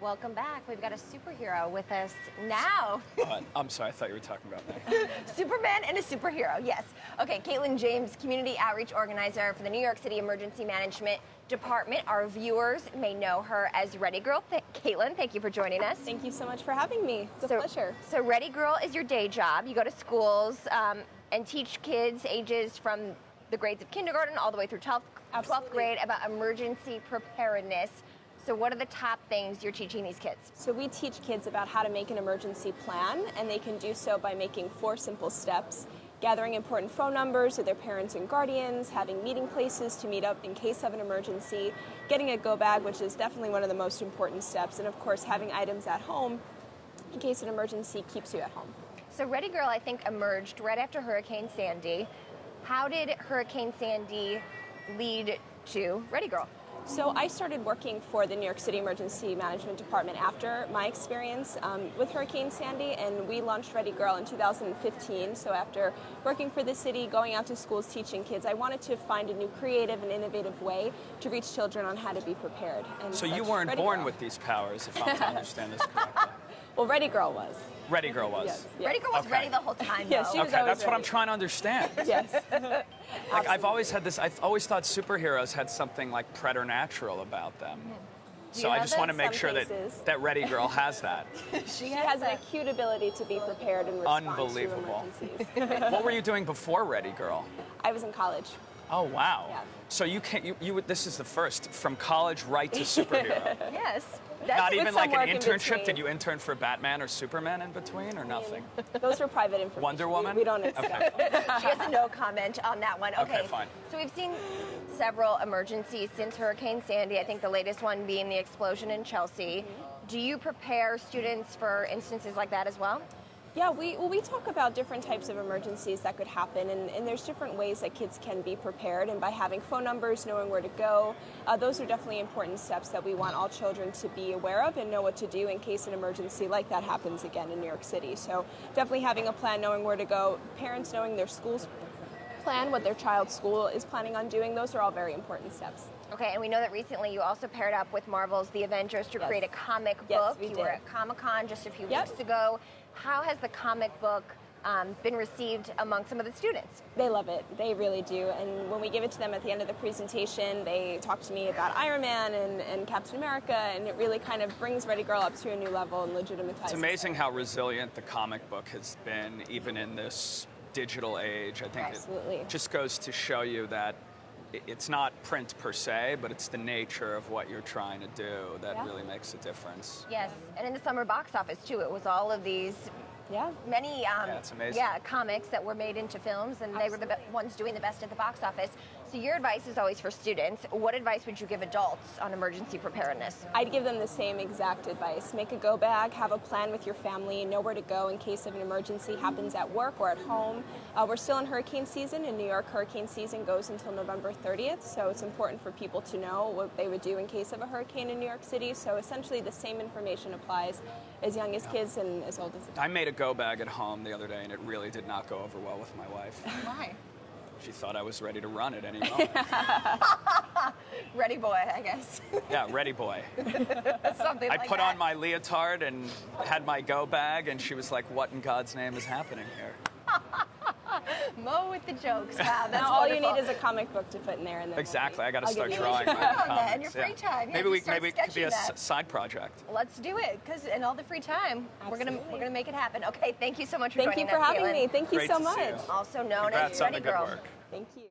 Welcome back. We've got a superhero with us now. I'm sorry, I thought you were talking about me. Superman and a superhero, yes. Okay, Caitlin James, Community Outreach Organizer for the New York City Emergency Management Department. Our viewers may know her as Ready Girl. Caitlin, thank you for joining us. Thank you so much for having me. It's a pleasure. So Ready Girl is your day job. You go to schools and teach kids ages from the grades of kindergarten all the way through 12th grade about emergency preparedness. So what are the top things you're teaching these kids? So we teach kids about how to make an emergency plan, and they can do so by making 4 simple steps: gathering important phone numbers of their parents and guardians, having meeting places to meet up in case of an emergency, getting a go bag, which is definitely one of the most important steps, and of course having items at home in case an emergency keeps you at home. So Ready Girl, I think, emerged right after Hurricane Sandy. How did Hurricane Sandy lead to Ready Girl? So I started working for the New York City Emergency Management Department after my experience with Hurricane Sandy, and we launched Ready Girl in 2015. So after working for the city, going out to schools, teaching kids, I wanted to find a new creative and innovative way to reach children on how to be prepared. And so you weren't born with these powers, if I'm to understand this correctly. Well, Ready Girl was. Ready Girl was. Yes, yes. Ready Girl was ready the whole time, though. Yes, she was Okay, always that's what I'm ready. trying to understand. Yes. Like, I've always had this, I've always thought superheroes had something like preternatural about them. So I just want to make sure that Ready Girl has that. She has an acute ability to be prepared and respond Unbelievable. to emergencies. What were you doing before Ready Girl? I was in college. Oh, wow. Yeah. So you can't, this is the first, from college right to superhero. Yes. Not even like an work in internship? between. Did you intern for Batman or Superman in between, or nothing? Those are private information. Wonder Woman? We don't accept. Okay. She has a no comment on that one. Okay, fine. So we've seen several emergencies since Hurricane Sandy, I think the latest one being the explosion in Chelsea. Do you prepare students for instances like that as well? Yeah, we talk about different types of emergencies that could happen, and there's different ways that kids can be prepared, and by having phone numbers, knowing where to go, those are definitely important steps that we want all children to be aware of and know what to do in case an emergency like that happens again in New York City. So definitely having a plan, knowing where to go, parents knowing their school's plan, what their child's school is planning on doing, those are all very important steps. Okay, and we know that recently you also paired up with Marvel's The Avengers to create a comic book. We You did. were at Comic-Con just a few weeks ago. How has the comic book been received among some of the students? They love it. They really do. And when we give it to them at the end of the presentation, they talk to me about Iron Man and Captain America, and it really kind of brings Ready Girl up to a new level and legitimizes. It's amazing how resilient the comic book has been, even in this digital age. I think it just goes to show you that it's not print per se, but it's the nature of what you're trying to do that really makes a difference. Yes, and in the summer box office too, it was all of these many it's amazing. comics that were made into films, and they were the ones doing the best at the box office. So your advice is always for students. What advice would you give adults on emergency preparedness? I'd give them the same exact advice. Make a go bag, have a plan with your family, know where to go in case of an emergency happens at work or at home. We're still in hurricane season. In New York, hurricane season goes until November 30th, so it's important for people to know what they would do in case of a hurricane in New York City. So essentially the same information applies as young as kids and as old as adults. I made a go bag at home the other day, and it really did not go over well with my wife. Why? She thought I was ready to run at any moment. Ready boy, I guess. Yeah, ready boy. Something I like put that. on my leotard and had my go bag, and she was like, "What in God's name is happening here?" Mo with the jokes. Wow, that's now all wonderful. you need is a comic book to put in there. And then Exactly. I got to I'll start give you drawing a my show. comics. And your free time. Yeah, Maybe just start maybe it could be a sketching that. side project. Let's do it, because in all the free time, we're gonna make it happen. Okay, thank you so much for Thank joining you for us, having Caitlin. me. Thank you Great so to see much. you. Also known Congrats as on Ready the good Girl. work. Thank you.